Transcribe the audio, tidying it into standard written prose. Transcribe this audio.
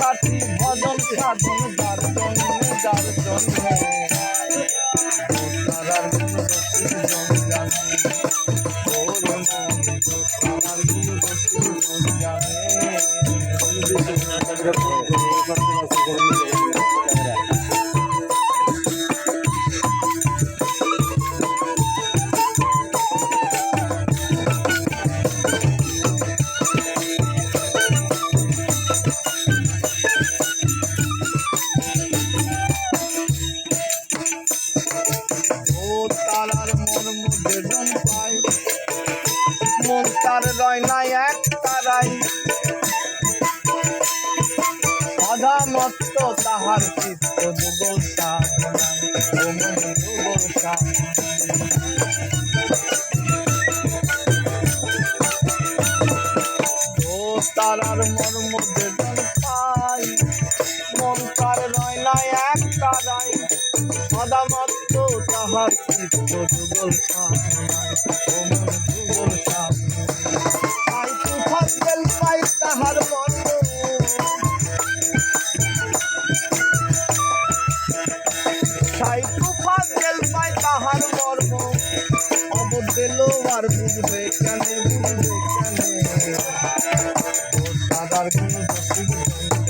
কাটি ভজন সাধন যার জন্যে যার জন্যে তারার গুণ রসিক জন জানে ওরে মন তারার গুণ রসিক জন জানে তারার মন মধ্যে জন পায় মন তার রয় নাই এক তারাই সদা মত্ত তাহার চিত্ত যুগল সাধনায় ও মন যুগল সাধনায় ও তারার মন মধ্যে জন পায় মন তার রয় নাই এক তারাই সদা মত্ত তাহার চিত্ত যুগল সাধনায় ও মন যুগল সাধনায় আই তুফান তেল পাই তাহার মর্ম সাই তুফান তেল পাই তাহার মর্ম অবদেল আর বুঝবে কেন ও তারার গুণ রসিক জন